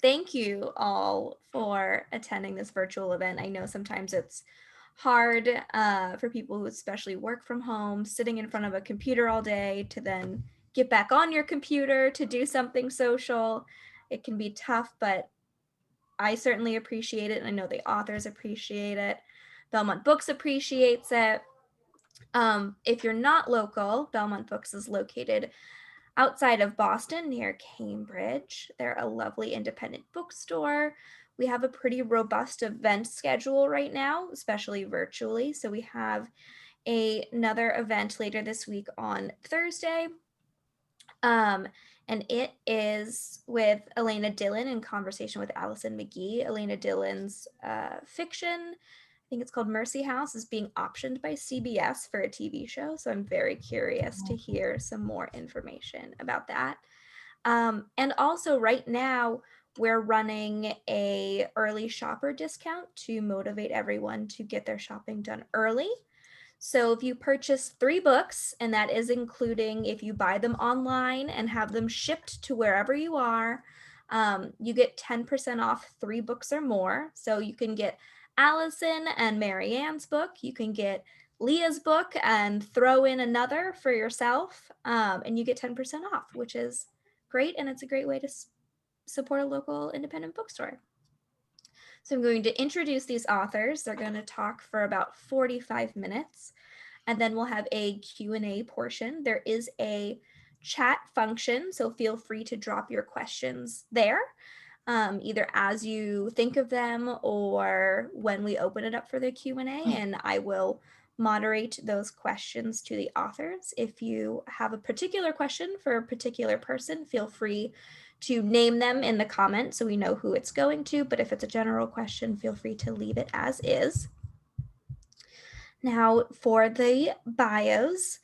thank you all for attending this virtual event. I know sometimes it's hard for people who especially work from home, sitting in front of a computer all day to then get back on your computer to do something social. It can be tough, but I certainly appreciate it, and I know the authors appreciate it. Belmont Books appreciates it. If you're not local, Belmont Books is located outside of Boston near Cambridge. They're a lovely independent bookstore. We have a pretty robust event schedule right now, especially virtually. So we have another event later this week on Thursday. And it is with Elena Dillon in conversation with Allison McGee. Elena Dillon's fiction, I think it's called Mercy House, is being optioned by CBS for a TV show. So I'm very curious to hear some more information about that. And also right now, we're running a early shopper discount to motivate everyone to get their shopping done early. So if you purchase 3 books, and that is including if you buy them online and have them shipped to wherever you are, you get 10% off 3 books or more. So you can get Alison and Mary Ann's book, you can get Leah's book and throw in another for yourself, and you get 10% off, which is great, and it's a great way to support a local independent bookstore. So I'm going to introduce these authors. They're going to talk for about 45 minutes, and then we'll have a Q&A portion. There is a chat function, so feel free to drop your questions there, either as you think of them or when we open it up for the Q&A, and I will moderate those questions to the authors. If you have a particular question for a particular person, feel free to name them in the comments so we know who it's going to, but if it's a general question, feel free to leave it as is. Now for the bios,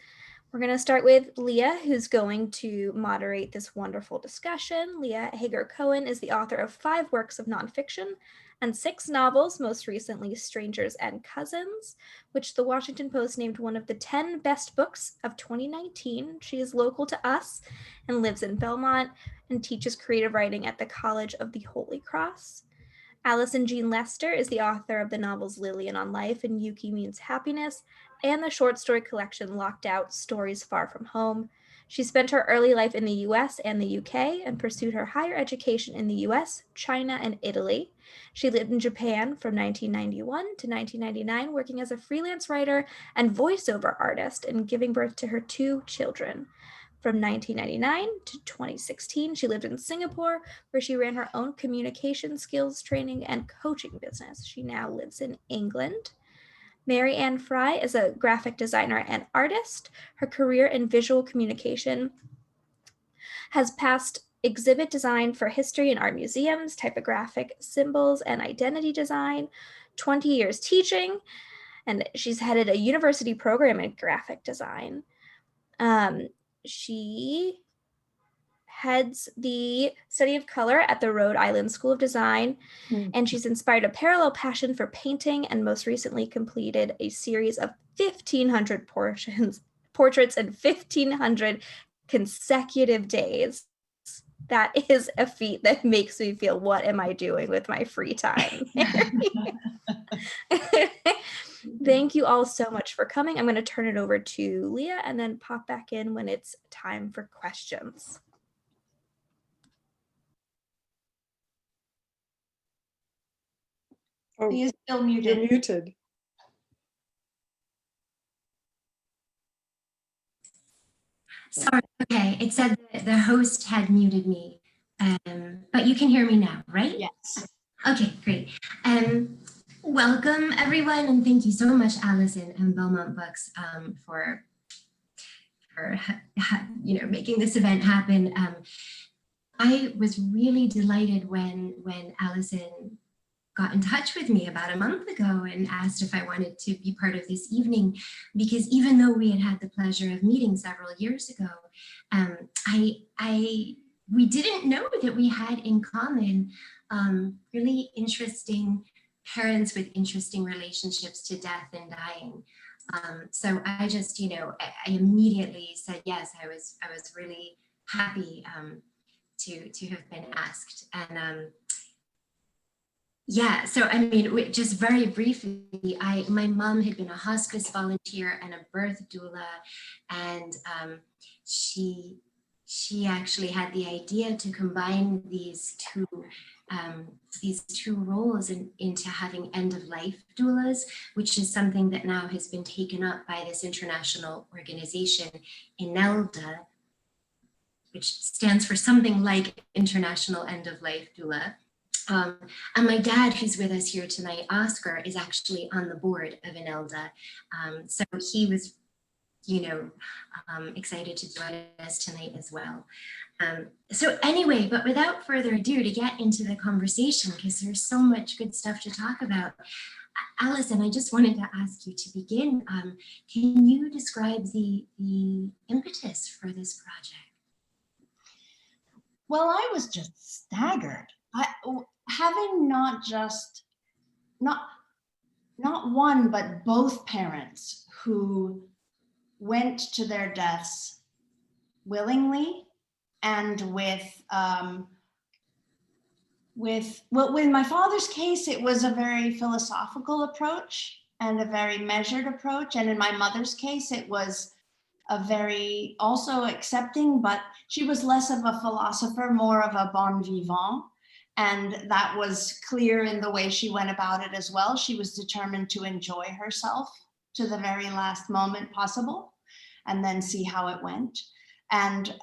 we're going to start with Leah, who's going to moderate this wonderful discussion. Leah Hager Cohen is the author of 5 works of nonfiction and 6 novels, most recently Strangers and Cousins, which the Washington Post named one of the 10 best books of 2019. She is local to us and lives in Belmont and teaches creative writing at the College of the Holy Cross. Alison Jean Lester is the author of the novels Lillian on Life and Yuki Means Happiness, and the short story collection Locked Out, Stories Far From Home. She spent her early life in the US and the UK and pursued her higher education in the US, China, and Italy. She lived in Japan from 1991 to 1999, working as a freelance writer and voiceover artist and giving birth to her 2 children. From 1999 to 2016, she lived in Singapore, where she ran her own communication skills training and coaching business. She now lives in England. Mary Ann Frye is a graphic designer and artist. Her career in visual communication has passed exhibit design for history and art museums, typographic symbols and identity design, 20 years teaching, and she's headed a university program in graphic design. She heads the study of color at the Rhode Island School of Design, and she's inspired a parallel passion for painting and most recently completed a series of 1,500 portraits in 1,500 consecutive days. That is a feat that makes me feel, what am I doing with my free time? Thank you all so much for coming. I'm going to turn it over to Leah and then pop back in when it's time for questions. Oh, He is still muted. you're muted. Sorry, okay, it said that the host had muted me, but you can hear me now, right? Yes. Okay, great. Welcome everyone, and thank you so much, Alison and Belmont Books, for making this event happen. I was really delighted when Alison got in touch with me about a month ago and asked if I wanted to be part of this evening, because even though we had the pleasure of meeting several years ago, we didn't know that we had in common really interesting parents with interesting relationships to death and dying. So I just, I immediately said yes. I was really happy to have been asked, and Yeah, so I mean, just very briefly, my mom had been a hospice volunteer and a birth doula, and she she actually had the idea to combine these two roles into having end of life doulas, which is something that now has been taken up by this international organization, INELDA, which stands for something like International End of Life Doula. And my dad, who's with us here tonight, Oscar, is actually on the board of INELDA. So he was, excited to join us tonight as well. So anyway, but without further ado, to get into the conversation, because there's so much good stuff to talk about. Alison, I just wanted to ask you to begin. Can you describe the impetus for this project? Well, I was just staggered. Having not one, but both parents who went to their deaths willingly and with my father's case, it was a very philosophical approach and a very measured approach. And in my mother's case, it was a very also accepting, but she was less of a philosopher, more of a bon vivant. And that was clear in the way she went about it as well. She was determined to enjoy herself to the very last moment possible and then see how it went. And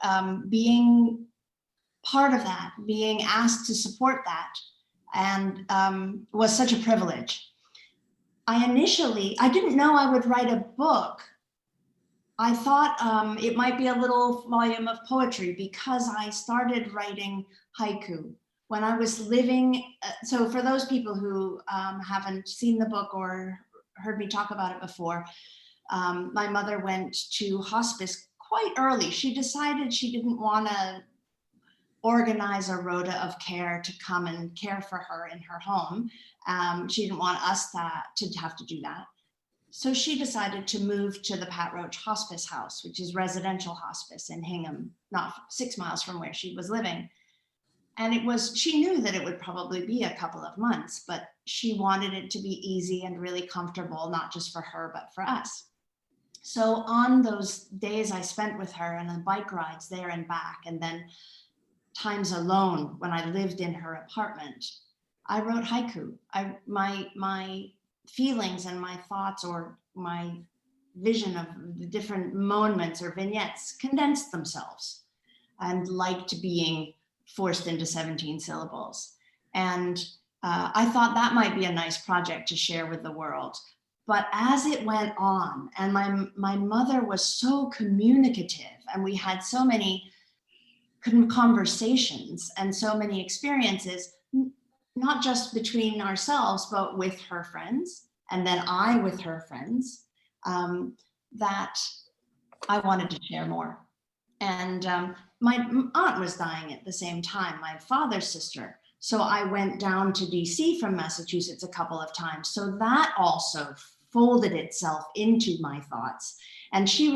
being part of that, being asked to support that, and was such a privilege. I didn't know I would write a book. I thought it might be a little volume of poetry because I started writing haiku when I was living. So for those people who haven't seen the book or heard me talk about it before, my mother went to hospice quite early. She decided she didn't want to organize a rota of care to come and care for her in her home. She didn't want us to have to do that. So she decided to move to the Pat Roach Hospice House, which is residential hospice in Hingham, not 6 miles from where she was living. And she knew that it would probably be a couple of months, but she wanted it to be easy and really comfortable, not just for her, but for us. So on those days I spent with her and the bike rides there and back, and then times alone when I lived in her apartment, I wrote haiku. My feelings and my thoughts or my vision of the different moments or vignettes condensed themselves and liked being forced into 17 syllables. And I thought that might be a nice project to share with the world. But as it went on, and my mother was so communicative, and we had so many conversations and so many experiences, not just between ourselves, but with her friends, and then I with her friends, that I wanted to share more. And my aunt was dying at the same time, my father's sister. So I went down to DC from Massachusetts a couple of times. So that also folded itself into my thoughts. And she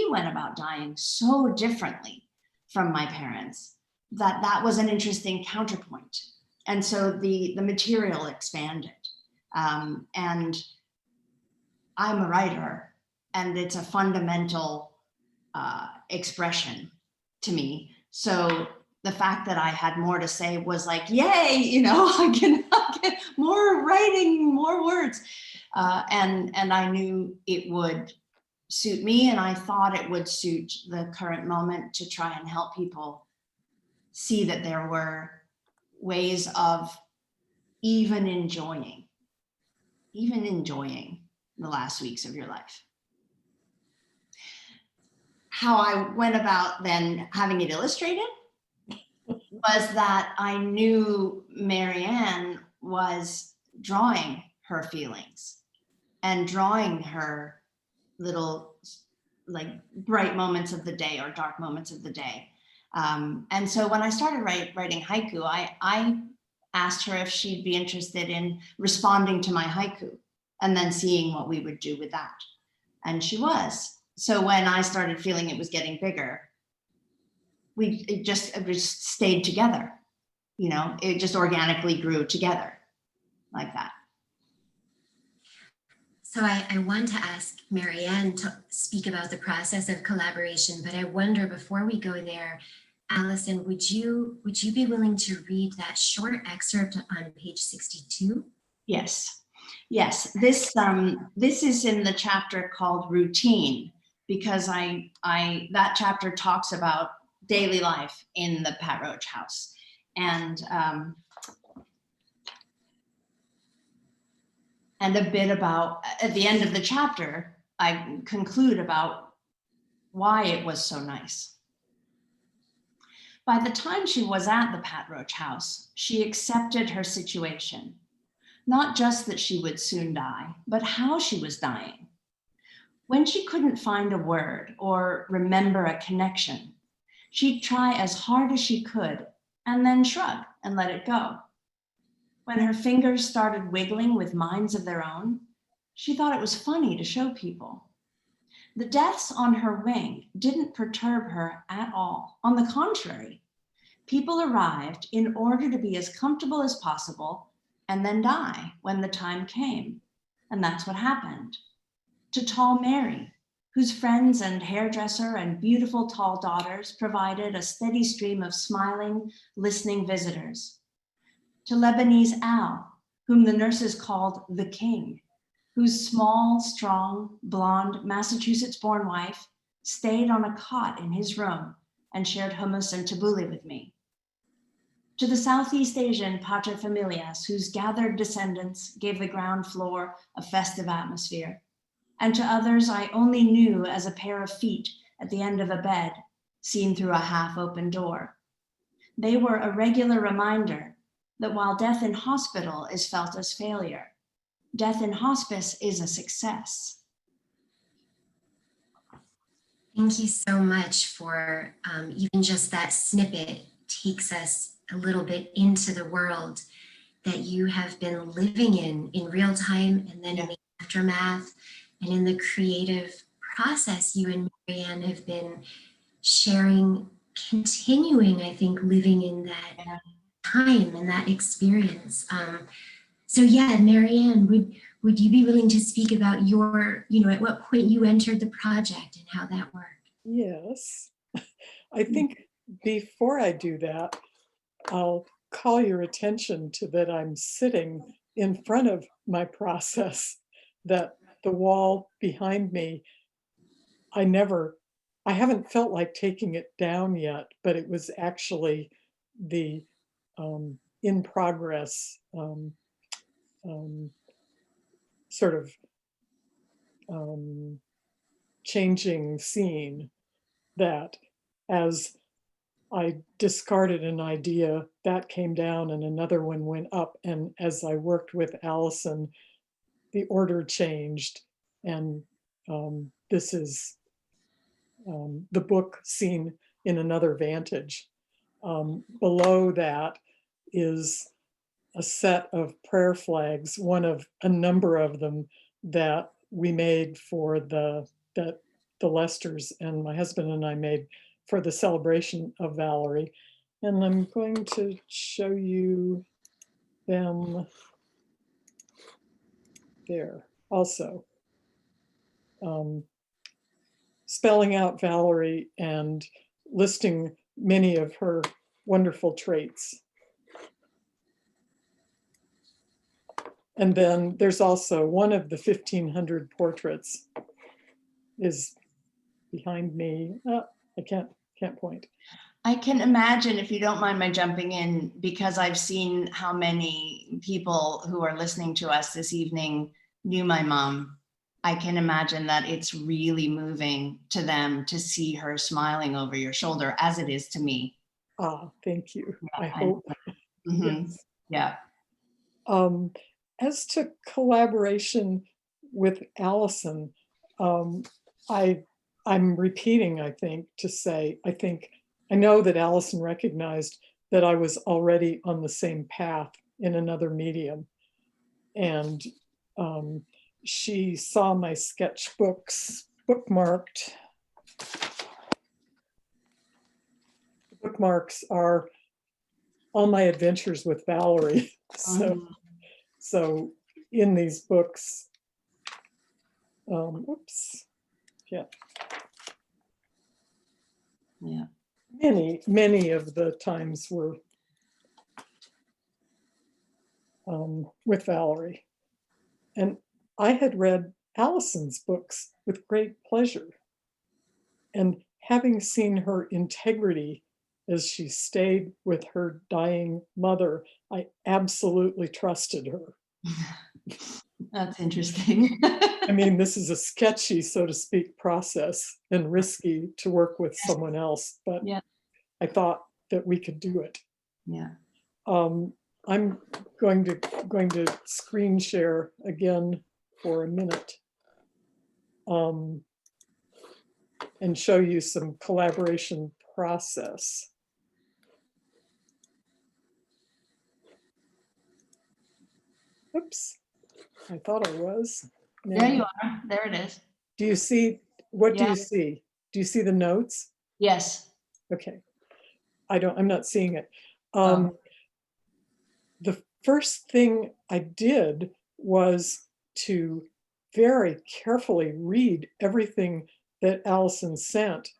went about dying so differently from my parents that was an interesting counterpoint. And so the material expanded. And I'm a writer, and it's a fundamental expression to me. So the fact that I had more to say was like, yay, I can more writing, more words. And I knew it would suit me, and I thought it would suit the current moment to try and help people see that there were ways of even enjoying the last weeks of your life. How I went about then having it illustrated was that I knew Mary Ann was drawing her feelings and drawing her little like bright moments of the day or dark moments of the day. And so when I started writing haiku, I asked her if she'd be interested in responding to my haiku and then seeing what we would do with that. And she was. So when I started feeling it was getting bigger, it just stayed together. It just organically grew together. like that. So I want to ask Mary Ann to speak about the process of collaboration, but I wonder, before we go there, Alison, would you be willing to read that short excerpt on page 62? Yes. Yes, this is in the chapter called Routine, because that chapter talks about daily life in the Pat Roach house. And a bit about, at the end of the chapter, I conclude about why it was so nice. By the time she was at the Pat Roach house, she accepted her situation. Not just that she would soon die, but how she was dying. When she couldn't find a word or remember a connection, she'd try as hard as she could and then shrug and let it go. When her fingers started wiggling with minds of their own, she thought it was funny to show people. The deaths on her wing didn't perturb her at all. On the contrary, people arrived in order to be as comfortable as possible and then die when the time came. And that's what happened to tall Mary, whose friends and hairdresser and beautiful tall daughters provided a steady stream of smiling, listening visitors. To Lebanese Al, whom the nurses called the King, whose small, strong, blonde, Massachusetts-born wife stayed on a cot in his room and shared hummus and tabbouleh with me. To the Southeast Asian paterfamilias, whose gathered descendants gave the ground floor a festive atmosphere, and to others I only knew as a pair of feet at the end of a bed, seen through a half-open door. They were a regular reminder that while death in hospital is felt as failure, death in hospice is a success. Thank you so much for even just that snippet takes us a little bit into the world that you have been living in real time, and then in the aftermath and in the creative process you and Mary Ann have been sharing, continuing, I think, living in that time and that experience. So yeah, Mary Ann, would you be willing to speak about your, at what point you entered the project and how that worked? Yes. I think before I do that, I'll call your attention to that I'm sitting in front of my process, that the wall behind me, I haven't felt like taking it down yet, but it was actually the in progress sort of changing scene, that as I discarded an idea, that came down and another one went up. And as I worked with Alison, the order changed. And this is the book seen in another vantage. Below that is a set of prayer flags, one of a number of them that we made for the Lesters, and my husband and I made for the celebration of Valerie. And I'm going to show you them there also. Spelling out Valerie and listing many of her wonderful traits. And then there's also one of the 1,500 portraits is behind me. I can't point. I can imagine, if you don't mind my jumping in, because I've seen how many people who are listening to us this evening knew my mom. I can imagine that it's really moving to them to see her smiling over your shoulder, as it is to me. Ah, thank you. Yeah, I hope. Yes. Yeah. As to collaboration with Alison, I'm repeating, I think, to say, I know that Alison recognized that I was already on the same path in another medium. And she saw my sketchbooks bookmarked. The bookmarks are all my adventures with Valerie. So in these books, oops, yeah, Yeah. many of the times were with Valerie. And I had read Alison's books with great pleasure. And having seen her integrity as she stayed with her dying mother, I absolutely trusted her. That's interesting. I mean, this is a sketchy, so to speak, process and risky to work with someone else, but Yeah. I thought that we could do it. Yeah. I'm going to screen share again for a minute and show you some collaboration process. Oops, I thought I was. There you are. There it is. Do you see, what do Yeah. you see? Do you see the notes? Yes. Okay, I'm not seeing it. Oh. The first thing I did was to very carefully read everything that Alison sent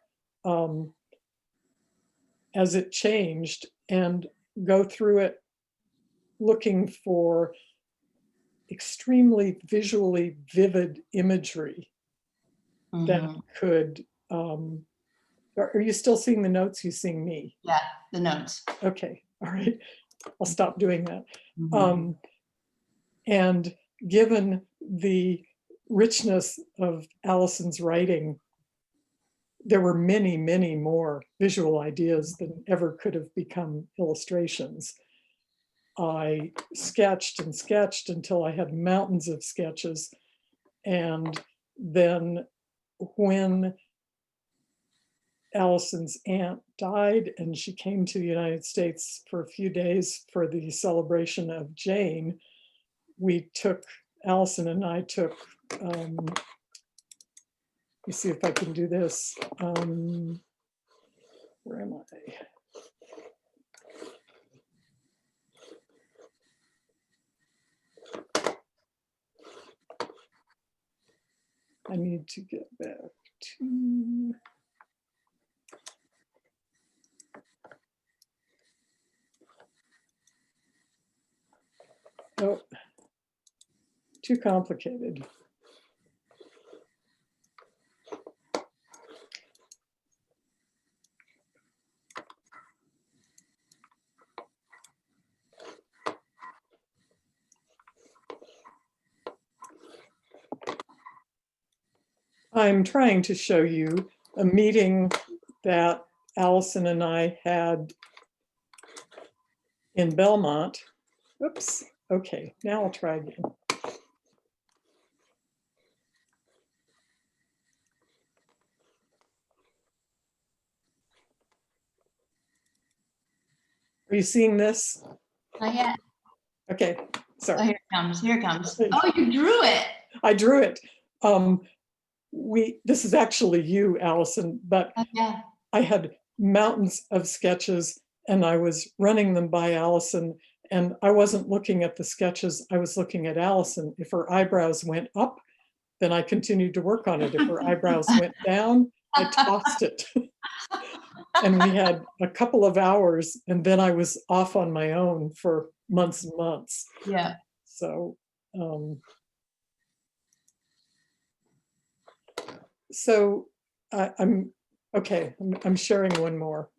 as it changed and go through it looking for extremely visually vivid imagery that could, are you still seeing the notes? You seeing me? Yeah, the notes. Okay, all right, I'll stop doing that. And given the richness of Alison's writing, there were many, many more visual ideas than ever could have become illustrations. I sketched and sketched until I had mountains of sketches. And then when Alison's aunt died and she came to the United States for a few days for the celebration of Jane, Alison and I took, let me see if I can do this. Where am I? I need to get back to, oh, too complicated. I'm trying to show you a meeting that Alison and I had in Belmont. Oops, okay, now I'll try again. Are you seeing this? Not yet. Okay, sorry. Oh, here it comes. Here it comes. Oh, you drew it. I drew it. This is actually you, Alison, but yeah. I had mountains of sketches and I was running them by Alison, and I wasn't looking at the sketches, I was looking at Alison. If her eyebrows went up, then I continued to work on it. If her eyebrows went down, I tossed it. And we had a couple of hours, and then I was off on my own for months and months. Yeah. So, I'm okay. I'm sharing one more.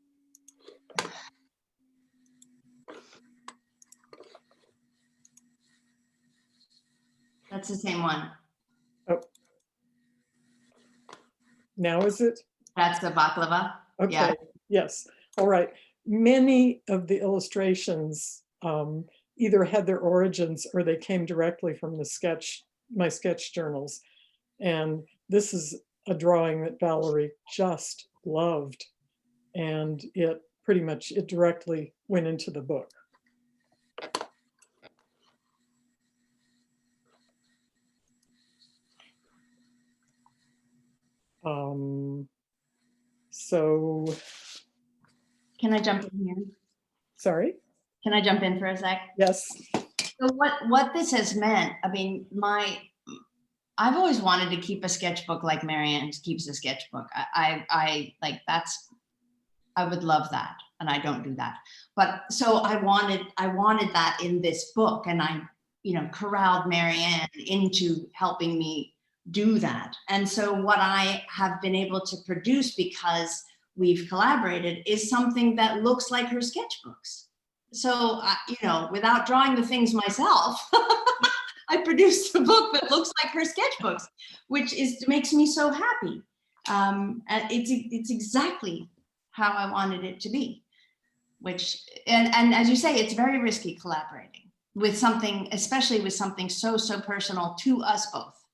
That's the same one. Oh, now is it? That's the baklava. Okay. Yeah. Yes. All right. Many of the illustrations either had their origins or they came directly from my sketch journals. And this is a drawing that Valerie just loved. And it directly went into the book. So. Can I jump in here? Sorry? Can I jump in for a sec? Yes. So what this has meant, I mean, I've always wanted to keep a sketchbook like Mary Ann keeps a sketchbook. I like I would love that, and I don't do that. But so I wanted that in this book, and I, corralled Mary Ann into helping me do that. And so what I have been able to produce, because we've collaborated, is something that looks like her sketchbooks. So, without drawing the things myself, I produced a book that looks like her sketchbooks, which makes me so happy. And it's exactly how I wanted it to be. And as you say, it's very risky collaborating with something, especially with something so personal to us both.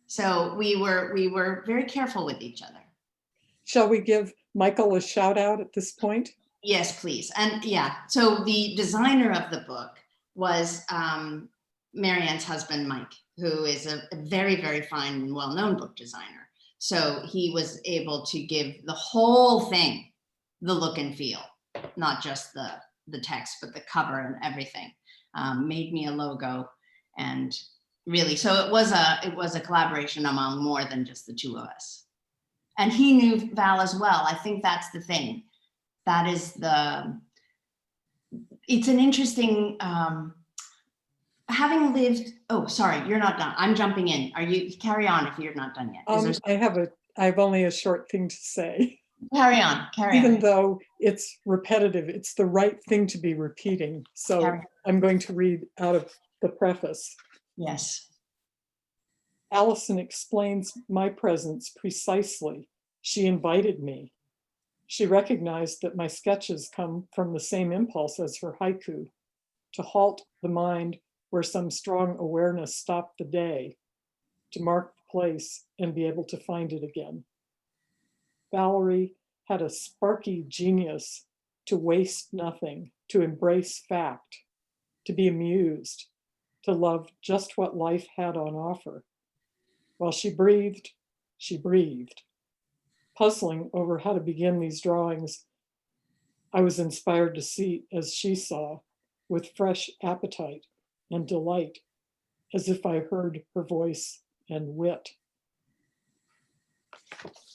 So we were very careful with each other. Shall we give Michael a shout out at this point? Yes, please. And yeah, so the designer of the book was Mary Ann's husband, Mike, who is a very, very fine and well-known book designer. So he was able to give the whole thing the look and feel, not just the text, but the cover and everything. Made me a logo, and really, so it was a collaboration among more than just the two of us. And he knew Val as well. I think that's the thing. That is it's an interesting, having lived, oh, sorry, you're not done. I'm jumping in. Carry on if you're not done yet. I have only a short thing to say. Carry on. Even though it's repetitive, it's the right thing to be repeating. So I'm going to read out of the preface. Yes. Alison explains my presence precisely. She invited me. She recognized that my sketches come from the same impulse as her haiku, to halt the mind where some strong awareness stopped the day, to mark the place and be able to find it again. Valerie had a sparky genius to waste nothing, to embrace fact, to be amused, to love just what life had on offer. While she breathed, Puzzling over how to begin these drawings, I was inspired to see as she saw, with fresh appetite and delight, as if I heard her voice and wit.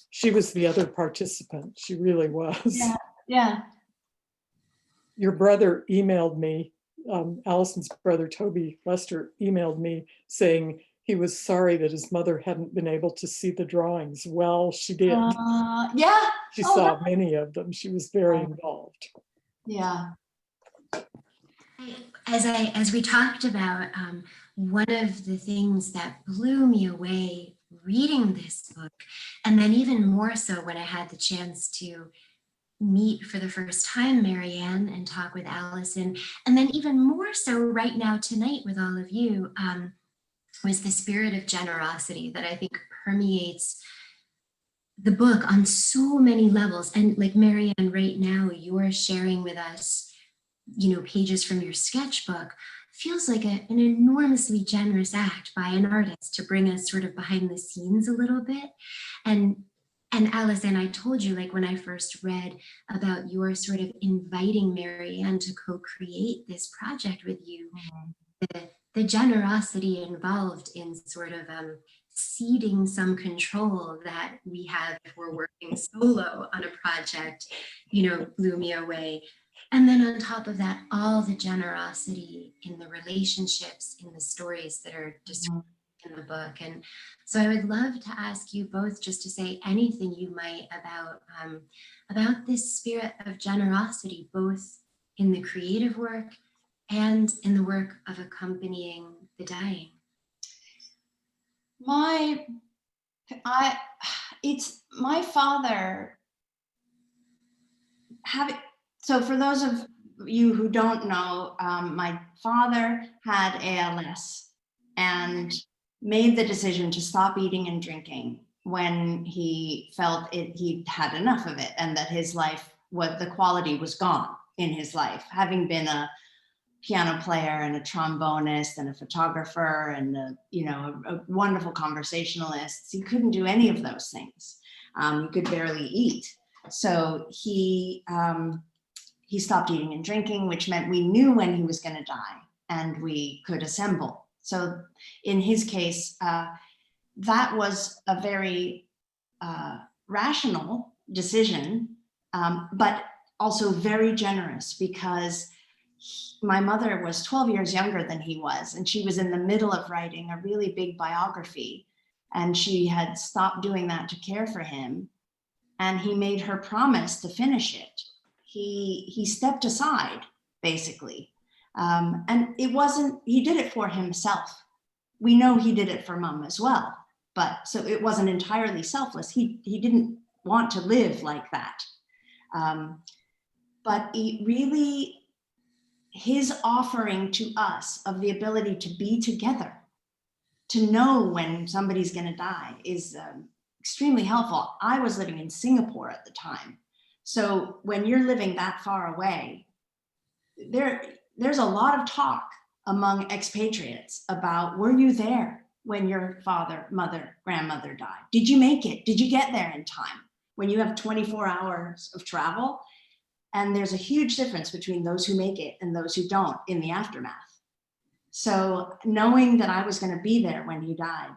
She was the other participant. She really was. Yeah. Your brother emailed me, Alison's brother, Toby Lester, emailed me saying he was sorry that his mother hadn't been able to see the drawings. Well, she did. Yeah. She saw many of them. She was very involved. Yeah. As we talked about, one of the things that blew me away reading this book, and then even more so when I had the chance to meet for the first time Mary Ann and talk with Alison, and then even more so right now tonight with all of you, was the spirit of generosity that I think permeates the book on so many levels. And like Mary Ann, right now, you're sharing with us, pages from your sketchbook. Feels like an enormously generous act by an artist to bring us sort of behind the scenes a little bit. And Alison, I told you, like when I first read about your sort of inviting Mary Ann to co-create this project with you, the generosity involved in sort of ceding some control that we have if we're working solo on a project, blew me away. And then on top of that, all the generosity in the relationships, in the stories that are described in the book. And so I would love to ask you both just to say anything you might about this spirit of generosity, both in the creative work and in the work of accompanying the dying. It's my father so for those of you who don't know, my father had ALS and made the decision to stop eating and drinking when he felt he'd had enough of it, and that his life, the quality was gone in his life, having been a piano player and a trombonist and a photographer and a wonderful conversationalist. He couldn't do any of those things. He could barely eat. So he he stopped eating and drinking, which meant we knew when he was going to die and we could assemble. So in his case, that was a very rational decision, but also very generous, because my mother was 12 years younger than he was, and she was in the middle of writing a really big biography, and she had stopped doing that to care for him, and he made her promise to finish it. He stepped aside, basically, and it wasn't, he did it for himself. We know he did it for Mom as well, but so it wasn't entirely selfless. He didn't want to live like that, but he really, his offering to us of the ability to be together, to know when somebody's going to die, is extremely helpful. I was living in Singapore at the time. So when you're living that far away, there's a lot of talk among expatriates about, were you there when your father, mother, grandmother died? Did you make it? Did you get there in time? When you have 24 hours of travel, and there's a huge difference between those who make it and those who don't in the aftermath. So knowing that I was going to be there when he died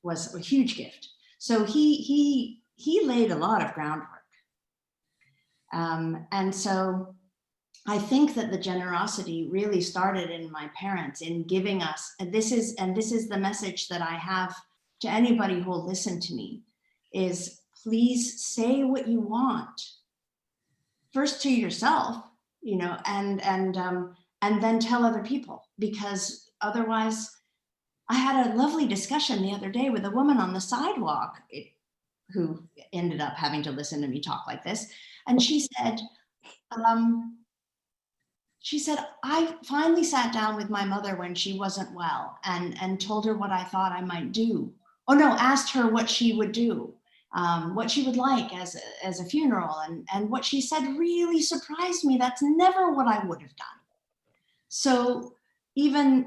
was a huge gift. So he laid a lot of groundwork. And so I think that the generosity really started in my parents in giving us, and this is the message that I have to anybody who will listen to me, is please say what you want. First to yourself, you know, and then tell other people, because otherwise, I had a lovely discussion the other day with a woman on the sidewalk who ended up having to listen to me talk like this. And she said, I finally sat down with my mother when she wasn't well and told her what I thought I might do. Oh no, asked her what she would do. What she would like as a funeral, and what she said really surprised me. That's never what I would have done. So even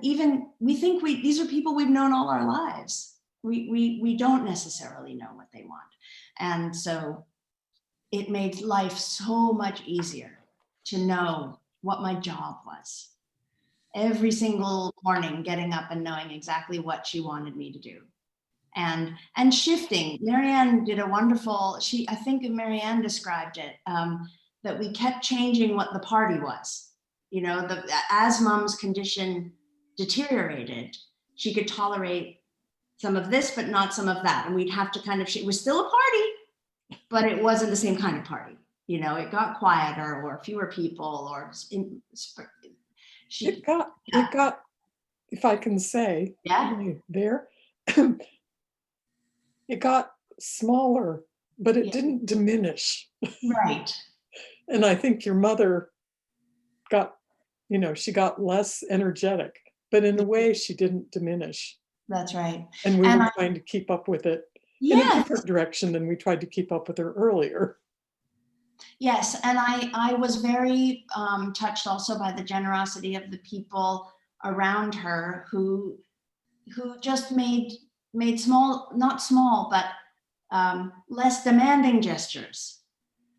we think these are people we've known all our lives. We don't necessarily know what they want, and so it made life so much easier to know what my job was. Every single morning, getting up and knowing exactly what she wanted me to do. And shifting. Mary Ann did a wonderful, I think Mary Ann described it, that we kept changing what the party was. You know, as Mom's condition deteriorated, she could tolerate some of this, but not some of that. And we'd have to kind of, it was still a party, but it wasn't the same kind of party. You know, it got quieter or fewer people, or it got, if I can say, yeah, there, it got smaller, but it didn't diminish. Right. And I think your mother got, you know, she got less energetic, but in a way she didn't diminish. That's right. And we were trying to keep up with it in a different direction than we tried to keep up with her earlier. Yes, and I was very touched also by the generosity of the people around her who just made small, not small, but less demanding gestures,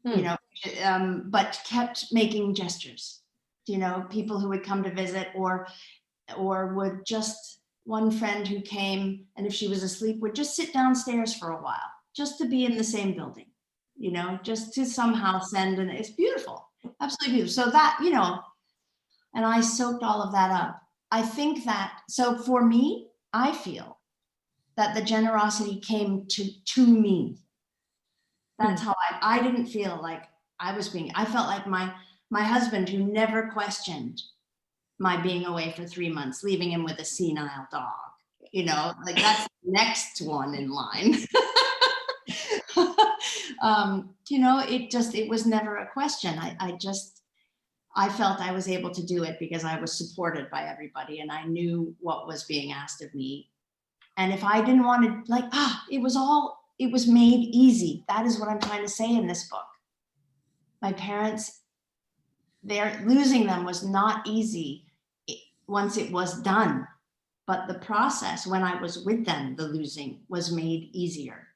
you know, but kept making gestures. You know, people who would come to visit, or would just, one friend who came, and if she was asleep, would just sit downstairs for a while, just to be in the same building, you know, just to somehow send, and it's beautiful, absolutely beautiful. So that, you know, and I soaked all of that up. I think that, so for me, I feel that the generosity came to me. That's how I didn't feel like I was I felt like my husband, who never questioned my being away for 3 months, leaving him with a senile dog, you know, like that's the next one in line. You know, it was never a question. I felt I was able to do it because I was supported by everybody, and I knew what was being asked of me. And if I didn't want to, like, it was made easy. That is what I'm trying to say in this book. My parents, losing them was not easy once it was done. But the process, when I was with them, the losing was made easier.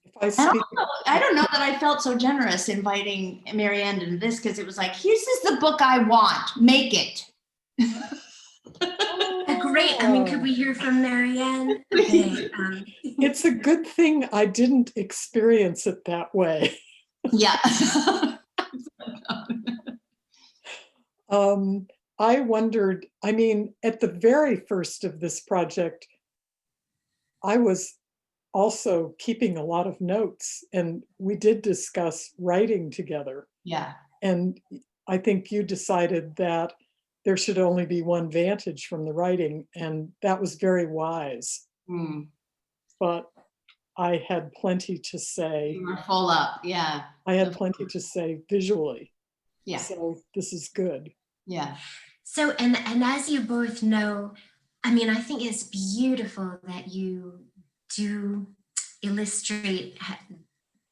If I don't know that I felt so generous inviting Mary Ann into this, because it was like, this is the book I want, make it. Great. I mean, could we hear from Mary Ann? Okay. It's a good thing I didn't experience it that way. Yeah. I wondered, I mean, at the very first of this project, I was also keeping a lot of notes, and we did discuss writing together. Yeah. And I think you decided that there should only be one vantage from the writing, and that was very wise. Mm. But I had plenty to say. You were full up, yeah. I had plenty to say visually. Yeah. So this is good. Yeah. So, and as you both know, I mean, I think it's beautiful that you do illustrate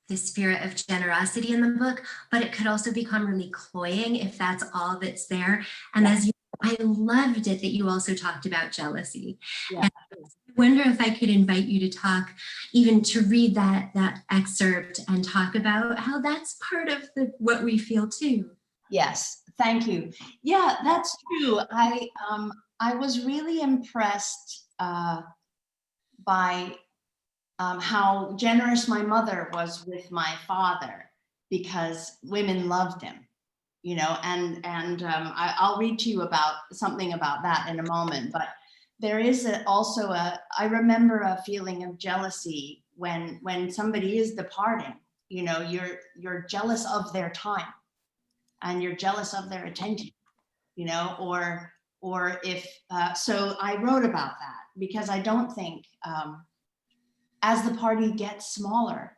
the spirit of generosity in the book, but it could also become really cloying if that's all that's there. And as you, I loved it that you also talked about jealousy. Yeah. And I wonder if I could invite you to talk, even to read that excerpt and talk about how that's part of what we feel too. Yes, thank you. Yeah, that's true. I was really impressed by how generous my mother was with my father, because women loved him, you know, and I'll read to you about something about that in a moment. But there is also I remember a feeling of jealousy when somebody is departing. You know, you're jealous of their time, and you're jealous of their attention, you know, or if so I wrote about that, because I don't think as the party gets smaller,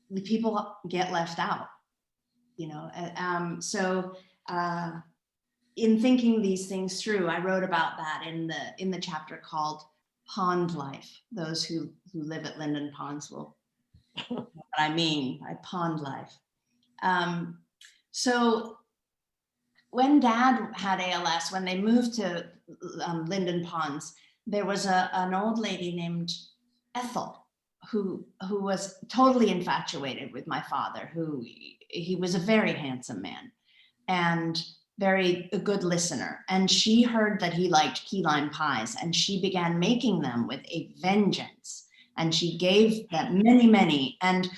the people get left out, you know. In thinking these things through, I wrote about that in the chapter called Pond Life. Those who live at Linden Ponds will know what I mean by pond life. So when Dad had ALS, when they moved to Linden Ponds, there was an old lady named Ethel who was totally infatuated with my father, he was a very handsome man and a good listener. And she heard that he liked key lime pies, and she began making them with a vengeance. And she gave them many, and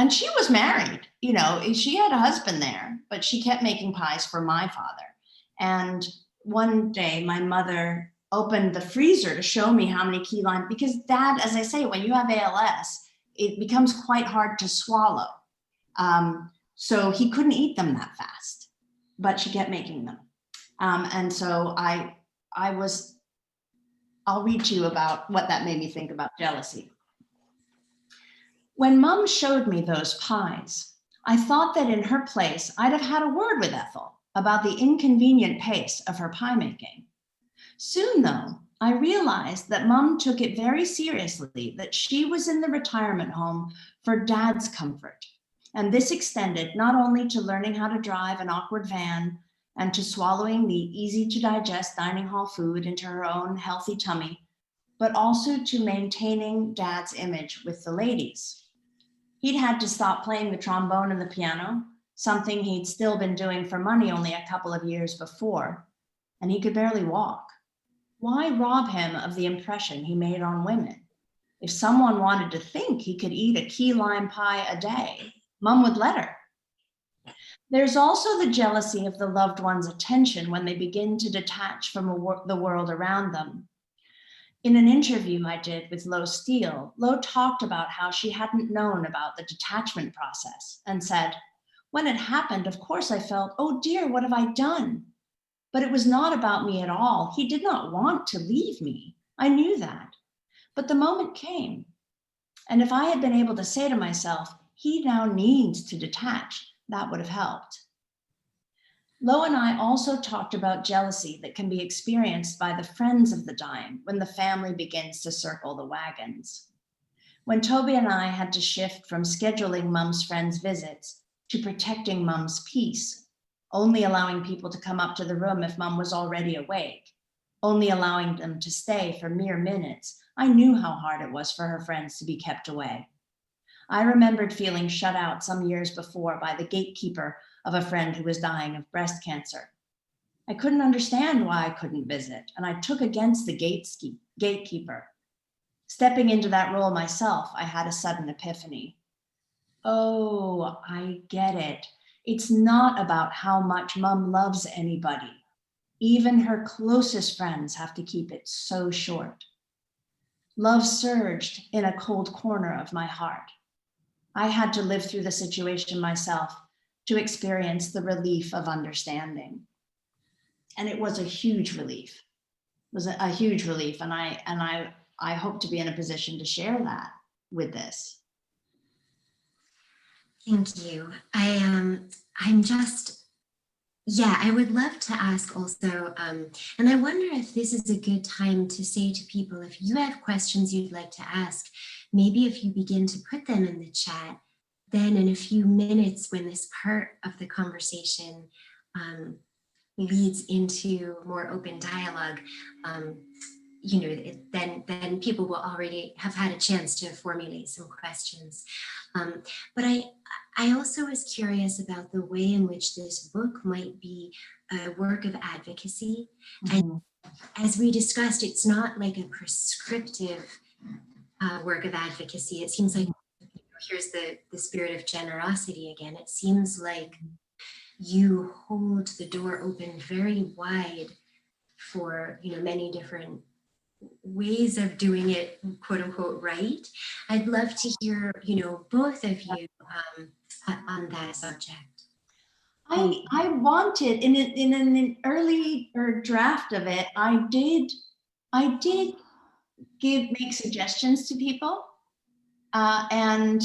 she was married, you know, she had a husband there, but she kept making pies for my father. And one day my mother opened the freezer to show me how many key lime, because Dad, as I say, when you have ALS, it becomes quite hard to swallow. So he couldn't eat them that fast, but she kept making them. And so I'll read to you about what that made me think about jealousy. When Mom showed me those pies, I thought that in her place, I'd have had a word with Ethel about the inconvenient pace of her pie making. Soon, though, I realized that Mom took it very seriously that she was in the retirement home for Dad's comfort. And this extended not only to learning how to drive an awkward van and to swallowing the easy to digest dining hall food into her own healthy tummy, but also to maintaining Dad's image with the ladies. He'd had to stop playing the trombone and the piano, something he'd still been doing for money only a couple of years before, and he could barely walk. Why rob him of the impression he made on women? If someone wanted to think he could eat a key lime pie a day, Mom would let her. There's also the jealousy of the loved one's attention when they begin to detach from the world around them. In an interview I did with Lo Steele, Lo talked about how she hadn't known about the detachment process and said, when it happened, of course I felt, oh dear, what have I done? But it was not about me at all. He did not want to leave me. I knew that. But the moment came. And if I had been able to say to myself, he now needs to detach, that would have helped. Lo and I also talked about jealousy that can be experienced by the friends of the dying when the family begins to circle the wagons. When Toby and I had to shift from scheduling Mom's friends' visits to protecting Mom's peace, only allowing people to come up to the room if Mom was already awake, only allowing them to stay for mere minutes, I knew how hard it was for her friends to be kept away. I remembered feeling shut out some years before by the gatekeeper of a friend who was dying of breast cancer. I couldn't understand why I couldn't visit, and I took against the gatekeeper. Stepping into that role myself, I had a sudden epiphany. Oh, I get it. It's not about how much Mom loves anybody. Even her closest friends have to keep it so short. Love surged in a cold corner of my heart. I had to live through the situation myself to experience the relief of understanding. And it was a huge relief. It was a huge relief. And I hope to be in a position to share that with this. Thank you. I'm just, yeah, I would love to ask also, and I wonder if this is a good time to say to people, if you have questions you'd like to ask, maybe if you begin to put them in the chat, then in a few minutes when this part of the conversation leads into more open dialogue, then people will already have had a chance to formulate some questions. But I also was curious about the way in which this book might be a work of advocacy. Mm-hmm. And as we discussed, it's not like a prescriptive work of advocacy. It seems like, here's the spirit of generosity again. It seems like you hold the door open very wide for, many different ways of doing it, quote unquote, right. I'd love to hear, both of you on that subject. I wanted in an early draft of it, I did make suggestions to people, and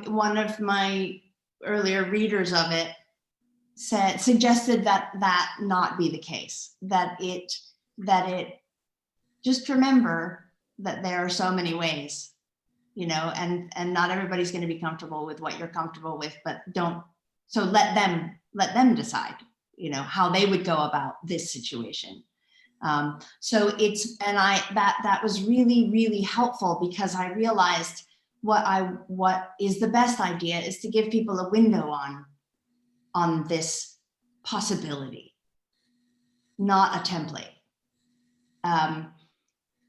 one of my earlier readers of it suggested that not be the case, that it just remember that there are so many ways, and not everybody's going to be comfortable with what you're comfortable with, but so let them decide, how they would go about this situation. So that was really, really helpful, because I realized what is the best idea is to give people a window on this possibility, not a template.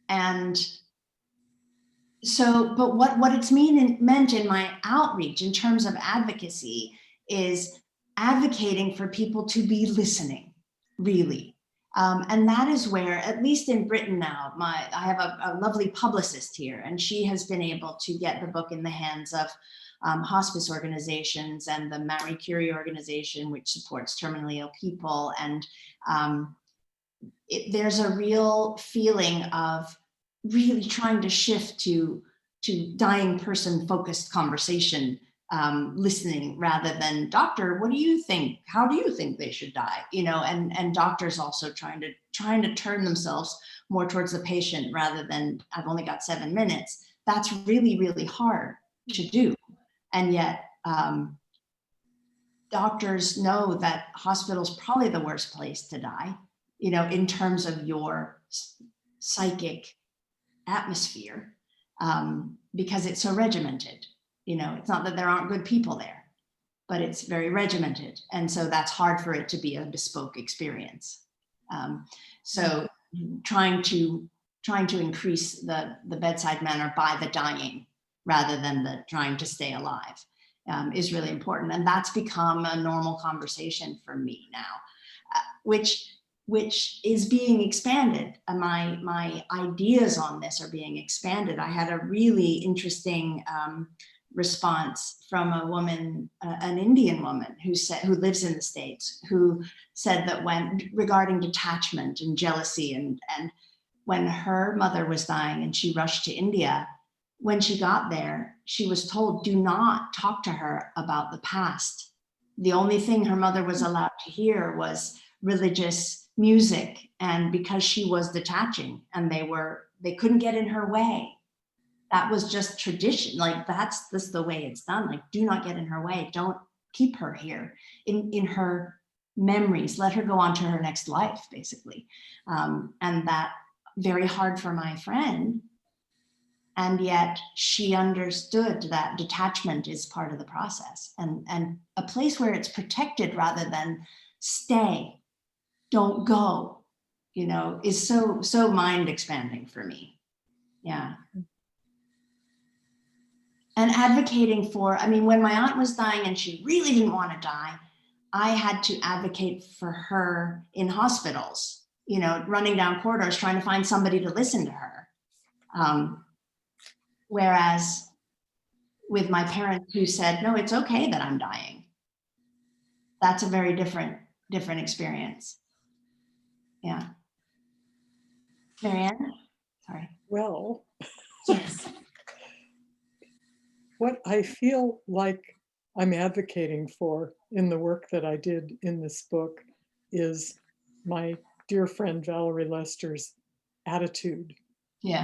And so, but what it's meant in my outreach in terms of advocacy is advocating for people to be listening, really. And that is where, at least in Britain now, I have a lovely publicist here, and she has been able to get the book in the hands of hospice organizations and the Marie Curie organization, which supports terminally ill people. And there's a real feeling of really trying to shift to dying person focused conversation, listening rather than, doctor, what do you think? How do you think they should die? And doctors also trying to turn themselves more towards the patient rather than, I've only got 7 minutes. That's really, really hard to do. And yet doctors know that hospital's probably the worst place to die, in terms of your psychic atmosphere, because it's so regimented. It's not that there aren't good people there, but it's very regimented. And so that's hard for it to be a bespoke experience. So trying to increase the bedside manner by the dying rather than the trying to stay alive is really important. And that's become a normal conversation for me now, which is being expanded. My ideas on this are being expanded. I had a really interesting response from a woman, an Indian woman who lives in the States, who said that regarding detachment and jealousy, and when her mother was dying and she rushed to India, when she got there, she was told, do not talk to her about the past. The only thing her mother was allowed to hear was religious music, and because she was detaching and they couldn't get in her way. That was just tradition. Like, that's the way it's done. Like, do not get in her way. Don't keep her here in her memories, let her go on to her next life, basically. And that very hard for my friend. And yet she understood that detachment is part of the process, and a place where it's protected rather than stay, don't go, you know, is so mind expanding for me. Yeah. And advocating for, I mean, when my aunt was dying and she really didn't want to die, I had to advocate for her in hospitals, you know, running down corridors, trying to find somebody to listen to her. Whereas with my parents who said, no, it's okay that I'm dying. That's a very different experience. Yeah. Mary Ann? Sorry. Well, Yes. what I feel like I'm advocating for in the work that I did in this book is my dear friend Valerie Lester's attitude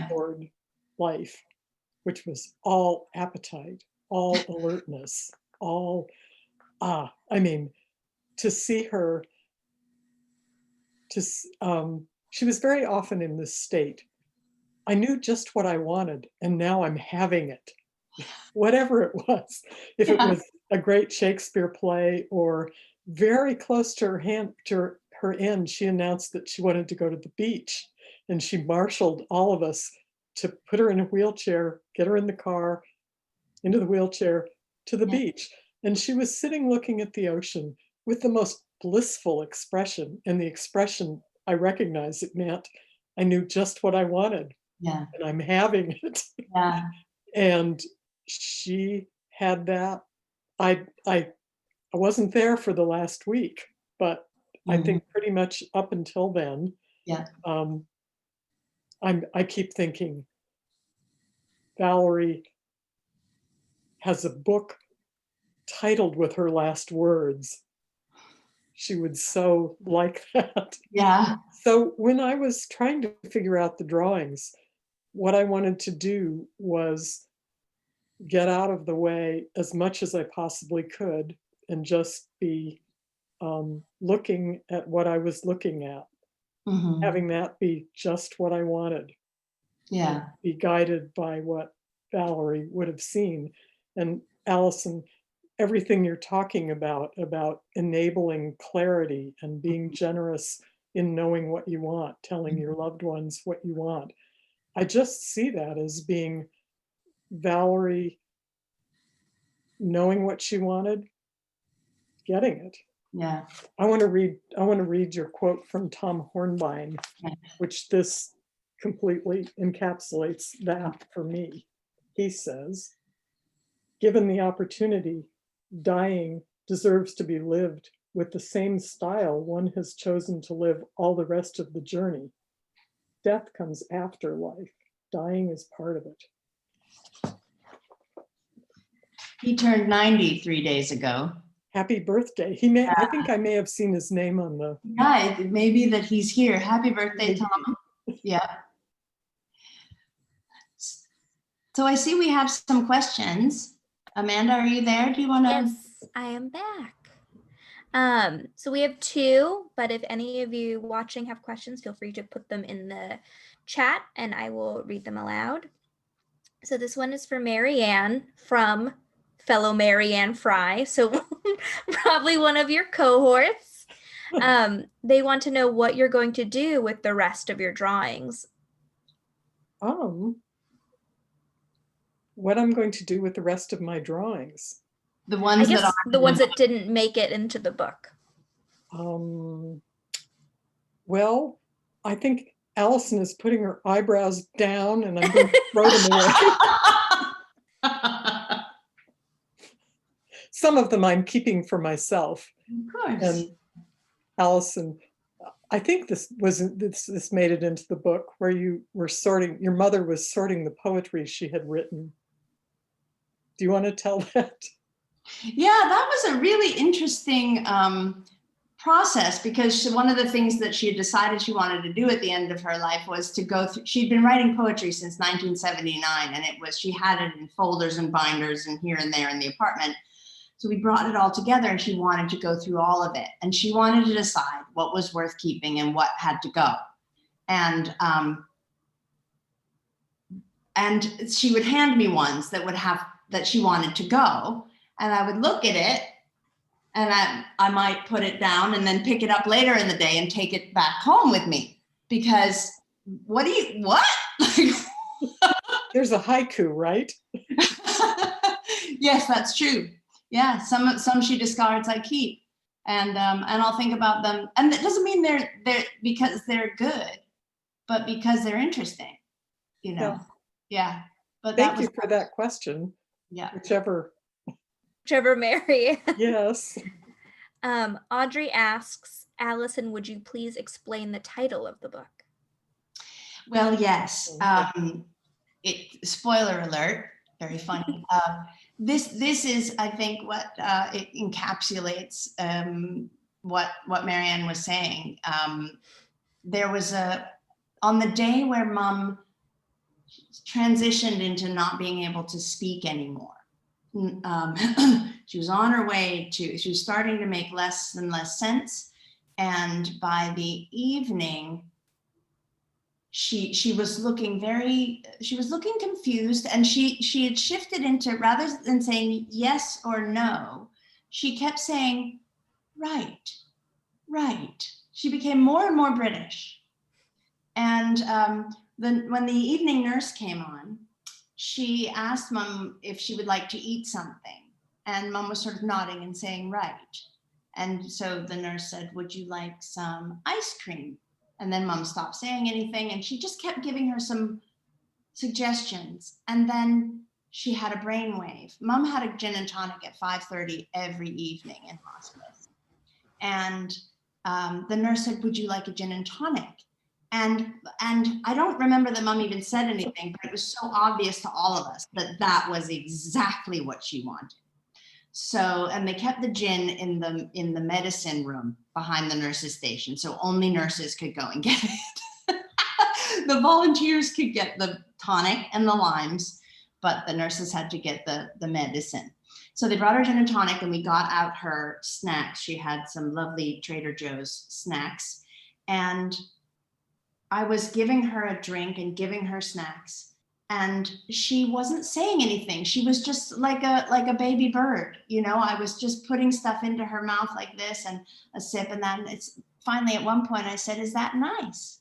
toward life, which was all appetite, all alertness, all, I mean, to see her, she was very often in this state. I knew just what I wanted, and now I'm having it. Whatever it was, if it was a great Shakespeare play or very close to her end, she announced that she wanted to go to the beach, and she marshaled all of us to put her in a wheelchair, get her in the car, into the wheelchair to the beach. And she was sitting looking at the ocean with the most blissful expression, and the expression I recognized, it meant I knew just what I wanted. Yeah. And I'm having it. Yeah. And she had that. I wasn't there for the last week, but I think pretty much up until then, yeah. I keep thinking Valerie has a book titled with her last words. She would so like that. Yeah. So when I was trying to figure out the drawings, what I wanted to do was get out of the way as much as I possibly could and just be looking at what I was looking at, having that be just what I wanted. Yeah. Be guided by what Valerie would have seen. And Alison, everything you're talking about enabling clarity and being generous in knowing what you want, telling your loved ones what you want. I just see that as being Valerie knowing what she wanted, getting it. Yeah. I want to read your quote from Tom Hornbein, which this completely encapsulates that for me. He says, given the opportunity, dying deserves to be lived with the same style one has chosen to live all the rest of the journey. Death comes after life. Dying is part of it. He turned 90 3 days ago. Happy birthday. I think I may have seen his name on the. Yeah, maybe that he's here. Happy birthday, Tom. Yeah. So I see we have some questions. Amanda, are you there? Do you want to? Yes, I am back. So we have two, but if any of you watching have questions, feel free to put them in the chat and I will read them aloud. So this one is for Mary Ann from fellow Mary Ann Frye, so probably one of your cohorts. They want to know what you're going to do with the rest of your drawings. What I'm going to do with the rest of my drawings. The ones that didn't make it into the book. Well, I think Alison is putting her eyebrows down and I'm going to throw them away. Some of them I'm keeping for myself. Of course. And Alison, I think this made it into the book where you were your mother was sorting the poetry she had written. Do you want to tell that? Yeah, that was a really interesting process, because one of the things that she had decided she wanted to do at the end of her life was to go through, she'd been writing poetry since 1979, and she had it in folders and binders and here and there in the apartment. So we brought it all together, and she wanted to go through all of it. And she wanted to decide what was worth keeping and what had to go. And she would hand me ones that she wanted to go. And I would look at it, and I might put it down and then pick it up later in the day and take it back home with me. Because what? There's a haiku, right? Yes, that's true. Yeah, some she discards, I keep, and I'll think about them. And it doesn't mean they're because they're good, but because they're interesting, you know. Yeah. But Thank you for that question. Yeah. Whichever Mary. Yes. Audrey asks, Alison, would you please explain the title of the book? Well, yes. Spoiler alert. Very funny. This is, I think, what it encapsulates what Mary Ann was saying. There was on the day where Mom transitioned into not being able to speak anymore. She was on her way she was starting to make less and less sense. And by the evening, she was looking confused, and she had shifted into, rather than saying yes or no, she kept saying, right, right. She became more and more British. And when the evening nurse came on, she asked Mom if she would like to eat something. And Mom was sort of nodding and saying, right. And so the nurse said, would you like some ice cream? And then Mom stopped saying anything, and she just kept giving her some suggestions. And then she had a brainwave. Mom had a gin and tonic at 5:30 every evening in hospice. And the nurse said, would you like a gin and tonic? And I don't remember that Mom even said anything, but it was so obvious to all of us that that was exactly what she wanted. So, and they kept the gin in the medicine room behind the nurses' station, so only nurses could go and get it. The volunteers could get the tonic and the limes, but the nurses had to get the medicine. So they brought her gin and tonic, and we got out her snacks. She had some lovely Trader Joe's snacks, and I was giving her a drink and giving her snacks. And she wasn't saying anything. She was just like a baby bird, you know. I was just putting stuff into her mouth like this, and a sip, and then it's finally at one point I said, "Is that nice?"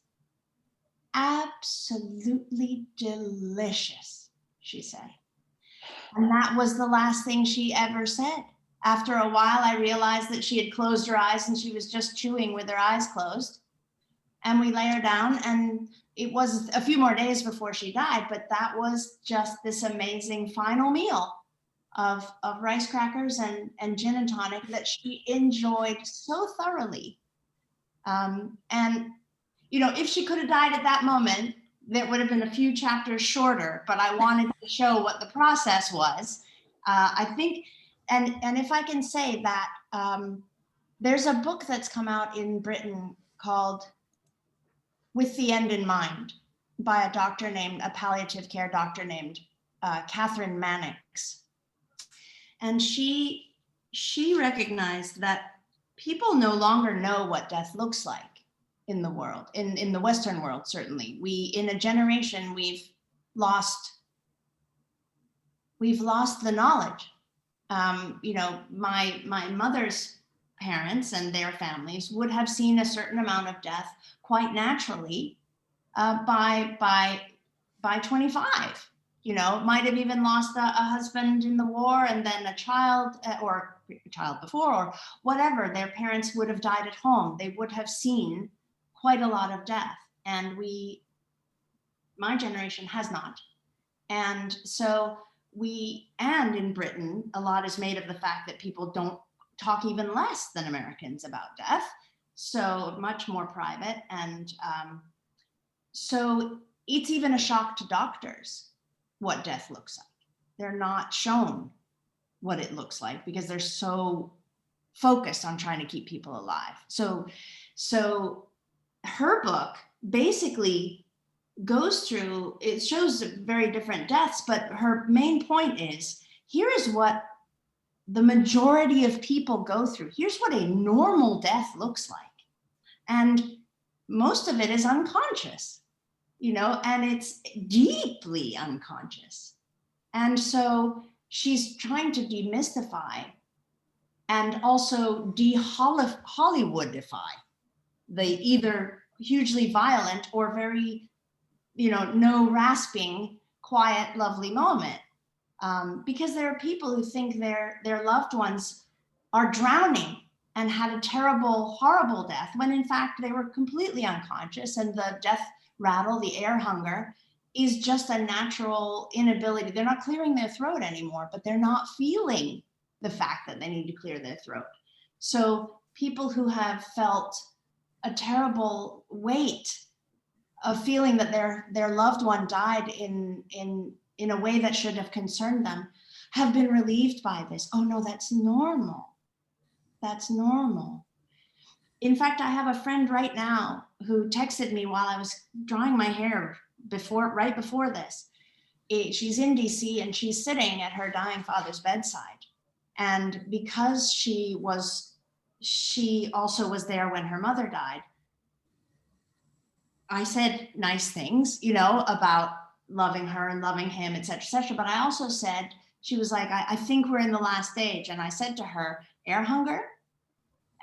"Absolutely delicious," she said. And that was the last thing she ever said. After a while, I realized that she had closed her eyes and she was just chewing with her eyes closed. And we lay her down, and it was a few more days before she died, but that was just this amazing final meal of rice crackers and gin and tonic that she enjoyed so thoroughly. And, you know, if she could have died at that moment, that would have been a few chapters shorter, but I wanted to show what the process was. I think, and if I can say that, there's a book that's come out in Britain called With the End in Mind by a palliative care doctor named Catherine Mannix. And she recognized that people no longer know what death looks like in the world, in the Western world, certainly. In a generation, we've lost the knowledge. You know, my mother's parents and their families would have seen a certain amount of death quite naturally by 25. You know, might have even lost a husband in the war, and then a child, or a child before, or whatever. Their parents would have died at home. They would have seen quite a lot of death, and my generation has not. And so and in Britain, a lot is made of the fact that people don't talk even less than Americans about death, so much more private. And so it's even a shock to doctors what death looks like. They're not shown what it looks like because they're so focused on trying to keep people alive. So her book basically goes through, it shows very different deaths, but her main point is, here is what the majority of people go through. Here's what a normal death looks like. And most of it is unconscious, and it's deeply unconscious. And so she's trying to demystify and also de-Hollywoodify the either hugely violent or very, no rasping, quiet, lovely moment. Because there are people who think their loved ones are drowning and had a terrible, horrible death, when in fact they were completely unconscious, and the death rattle, the air hunger, is just a natural inability. They're not clearing their throat anymore, but they're not feeling the fact that they need to clear their throat. So people who have felt a terrible weight of feeling that their loved one died in a way that should have concerned them have been relieved by this. Oh no, that's normal. That's normal. In fact, I have a friend right now who texted me while I was drying my hair right before this. She's in DC and she's sitting at her dying father's bedside. And because she also was there when her mother died, I said nice things, about loving her and loving him, et cetera, but I also said, she was like, I think we're in the last stage. And I said to her, air hunger?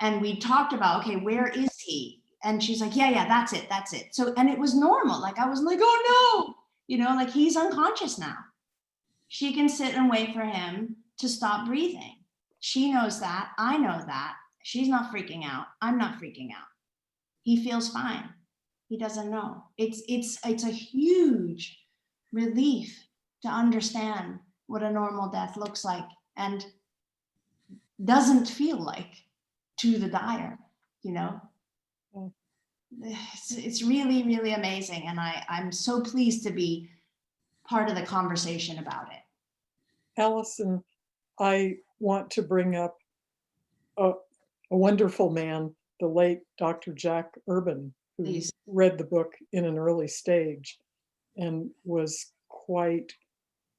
And we talked about, okay, where is he? And she's like, yeah, that's it. So, and it was normal. Like, I was like, oh no, like he's unconscious now. She can sit and wait for him to stop breathing. She knows that, I know that. She's not freaking out, I'm not freaking out. He feels fine. He doesn't know. It's a huge relief to understand what a normal death looks like and doesn't feel like to the dyer, It's really, really amazing. And I'm so pleased to be part of the conversation about it. Alison, I want to bring up a wonderful man, the late Dr. Jack Urban, who Please. read the book in an early stage and was quite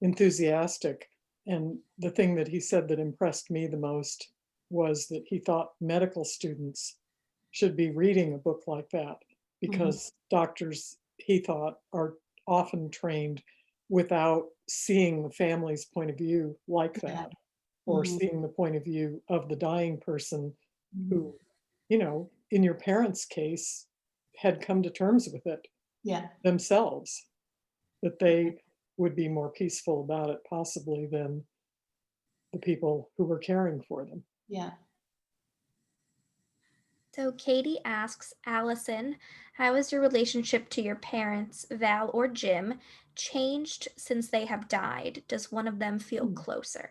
enthusiastic. And the thing that he said that impressed me the most was that he thought medical students should be reading a book like that, because doctors, he thought, are often trained without seeing the family's point of view like that, or seeing the point of view of the dying person who, in your parents' case, had come to terms with it themselves, that they would be more peaceful about it possibly than the people who were caring for them. Yeah. So Katie asks, Alison, how has your relationship to your parents, Val or Jim, changed since they have died? Does one of them feel closer?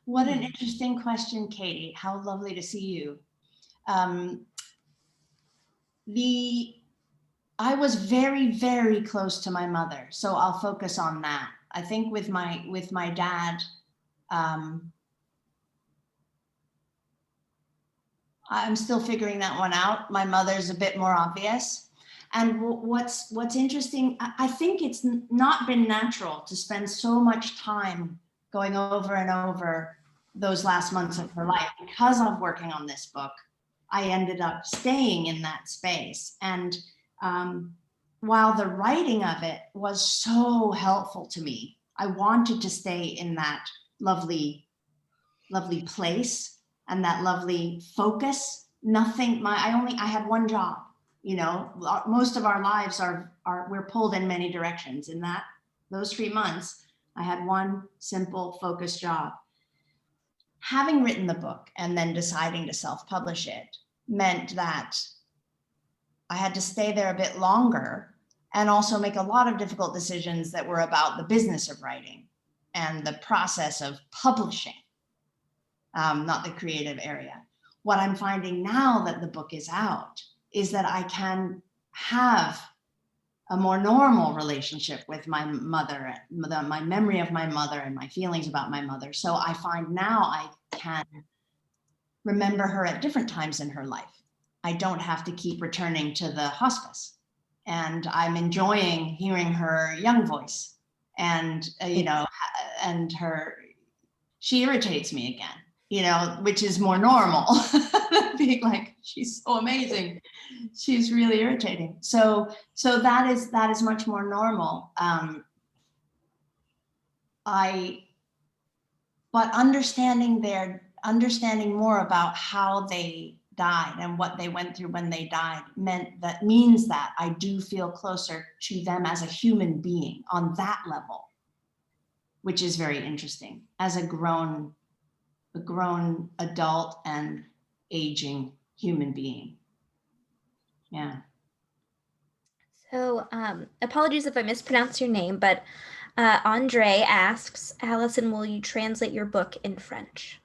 What an interesting question, Katie. How lovely to see you. I was very, very close to my mother, so I'll focus on that. I think with my dad, I'm still figuring that one out. My mother's a bit more obvious. And what's interesting, I think it's not been natural to spend so much time going over and over those last months of her life. Because of working on this book, I ended up staying in that space. And while the writing of it was so helpful to me, I wanted to stay in that lovely, lovely place and that lovely focus. I had one job, most of our lives we're pulled in many directions. In those 3 months, I had one simple focused job. Having written the book and then deciding to self-publish it meant that I had to stay there a bit longer and also make a lot of difficult decisions that were about the business of writing and the process of publishing, not the creative area. What I'm finding now that the book is out is that I can have a more normal relationship with my mother, my memory of my mother and my feelings about my mother. So I find now I can remember her at different times in her life. I don't have to keep returning to the hospice. And I'm enjoying hearing her young voice and, and she irritates me again, you know, which is more normal. Being like, she's so amazing. She's really irritating. So that is much more normal. But understanding more about how they died and what they went through when they died means that I do feel closer to them as a human being on that level, which is very interesting as a grown adult and aging human being. Yeah. So apologies if I mispronounce your name, but Andre asks, Alison, will you translate your book in French?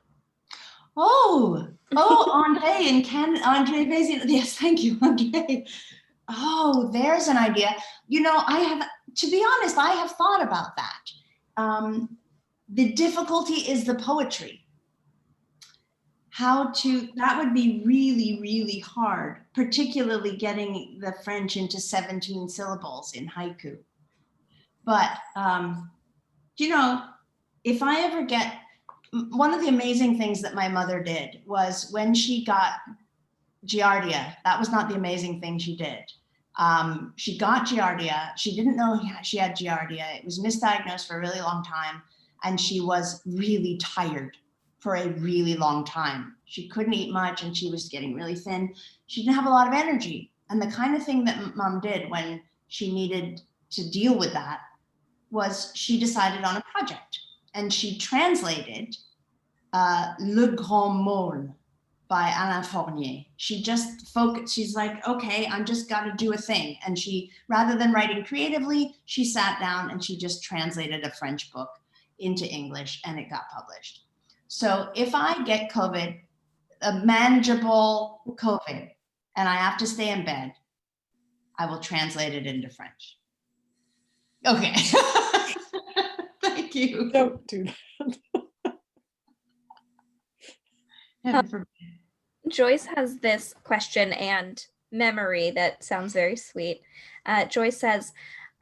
Andre in Canada, Andre Bézier. Yes, thank you, Andre. Oh, there's an idea. You know, to be honest, I have thought about that. The difficulty is the poetry. That would be really, really hard, particularly getting the French into 17 syllables in haiku. But, you know, if I ever one of the amazing things that my mother did was when she got Giardia, that was not the amazing thing she did. She got Giardia. She didn't know she had Giardia. It was misdiagnosed for a really long time. And she was really tired for a really long time. She couldn't eat much and she was getting really thin. She didn't have a lot of energy. And the kind of thing that Mom did when she needed to deal with that was she decided on a project. And she translated Le Grand Môle by Alain Fournier. She just focused, she's like, okay, I'm just got to do a thing. And she, rather than writing creatively, she sat down and she just translated a French book into English and it got published. So if I get COVID, a manageable COVID, and I have to stay in bed, I will translate it into French. Okay. Thank you. Don't do that. Joyce has this question and memory that sounds very sweet. Joyce says,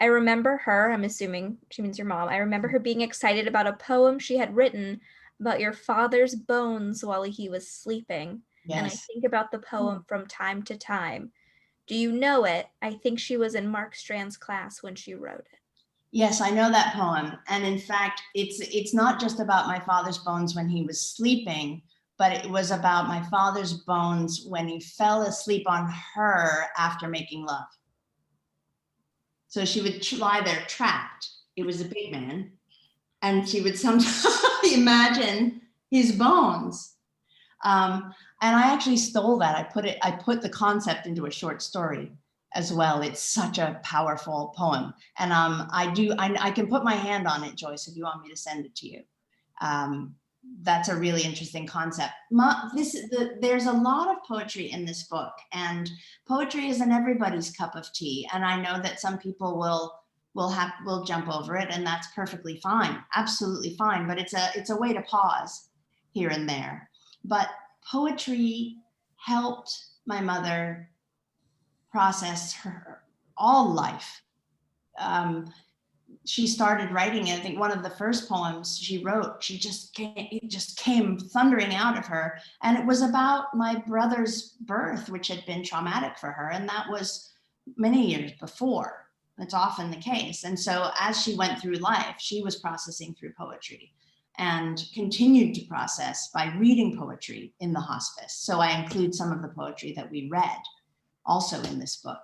I remember her, I'm assuming she means your mom, I remember her being excited about a poem she had written about your father's bones while he was sleeping. Yes. And I think about the poem from time to time. Do you know it? I think she was in Mark Strand's class when she wrote it. Yes, I know that poem. And in fact, it's not just about my father's bones when he was sleeping, but it was about my father's bones when he fell asleep on her after making love. So she would lie there trapped. It was a big man. And she would sometimes imagine his bones. And I actually stole that. I put the concept into a short story as well. It's such a powerful poem. And I can put my hand on it, Joyce, if you want me to send it to you. That's a really interesting concept. There's a lot of poetry in this book, and poetry isn't everybody's cup of tea. And I know that some people will jump over it, and that's perfectly fine, absolutely fine. But it's a way to pause here and there. But poetry helped my mother process her all life. She started writing it. I think one of the first poems she wrote, it just came thundering out of her. And it was about my brother's birth, which had been traumatic for her. And that was many years before. That's often the case. And so as she went through life, she was processing through poetry and continued to process by reading poetry in the hospice. So I include some of the poetry that we read also in this book.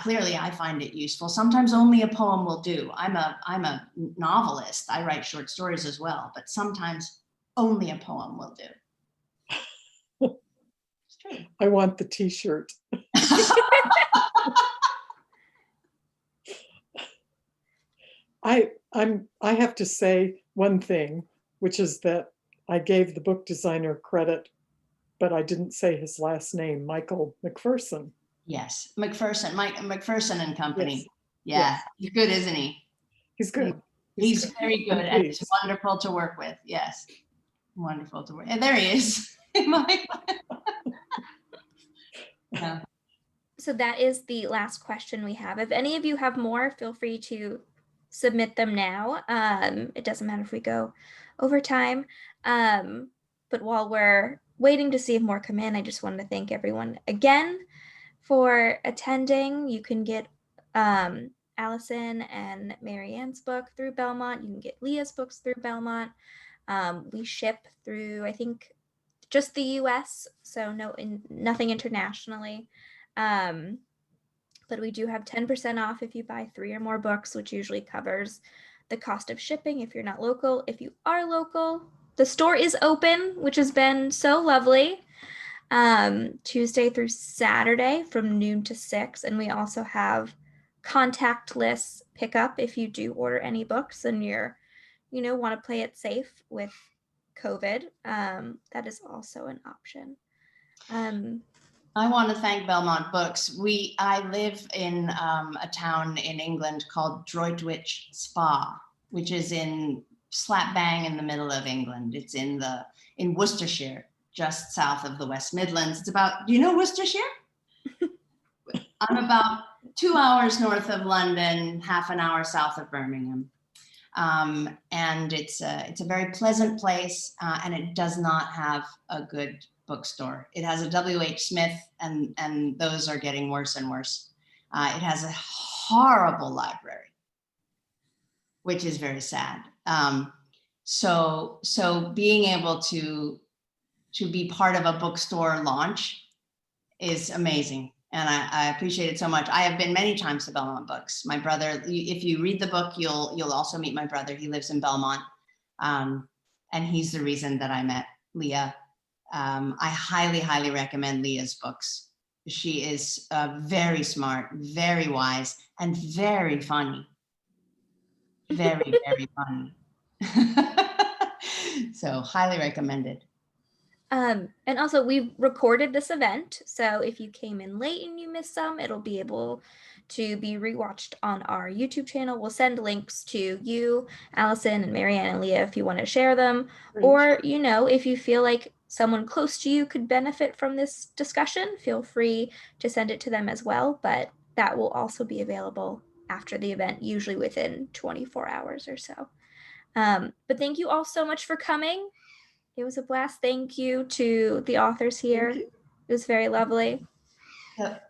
Clearly I find it useful. Sometimes only a poem will do. I'm a novelist. I write short stories as well, but sometimes only a poem will do. It's true. I want the t-shirt. I have to say one thing, which is that I gave the book designer credit, but I didn't say his last name, Michael McPherson. Yes, McPherson, McPherson and Company. Yes. Yeah, Yes. He's good, isn't he? He's good. He's good. very good, and he's wonderful to work with. Yes, wonderful to work. And there he is. Yeah. So that is the last question we have. If any of you have more, feel free to submit them now. It doesn't matter if we go over time. But while we're waiting to see if more come in, I just wanted to thank everyone again for attending. You can get Alison and Mary Ann's book through Belmont. You can get Leah's books through Belmont. We ship through, I think, just the US, so nothing internationally. But we do have 10% off if you buy 3 or more books, which usually covers the cost of shipping if you're not local. If you are local, the store is open, which has been so lovely. Tuesday through Saturday from noon to 6. And we also have contactless pickup if you do order any books and want to play it safe with COVID. That is also an option. I want to thank Belmont Books. I live in a town in England called Droitwich Spa, which is in slap bang in the middle of England. It's in Worcestershire, just south of the West Midlands. Do you know Worcestershire? I'm about 2 hours north of London, half an hour south of Birmingham. And it's a very pleasant place, and it does not have a good bookstore. It has a W.H. Smith, and those are getting worse and worse. It has a horrible library, which is very sad. So being able to be part of a bookstore launch is amazing. And I appreciate it so much. I have been many times to Belmont Books. My brother, if you read the book, you'll also meet my brother. He lives in Belmont. And he's the reason that I met Leah. I highly, highly recommend Leah's books. She is very smart, very wise, and very funny. Very, very funny. So highly recommended. And also we recorded this event, so if you came in late and you missed some, it'll be able to be rewatched on our YouTube channel. We'll send links to you, Alison, and Mary Ann and Leah if you want to share them. Great. Or, if you feel like someone close to you could benefit from this discussion, feel free to send it to them as well. But that will also be available after the event, usually within 24 hours or so. But thank you all so much for coming. It was a blast. Thank you to the authors here. It was very lovely.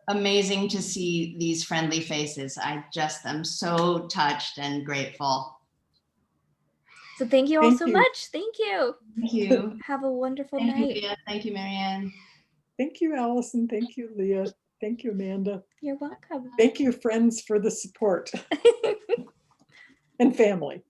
Amazing to see these friendly faces. I just am so touched and grateful. So thank you all so much. Thank you. Thank you. Have a wonderful night. Thank you, Leah. Thank you, Mary Ann. Thank you, Alison. Thank you, Leah. Thank you, Amanda. You're welcome. Thank you, friends, for the support and family.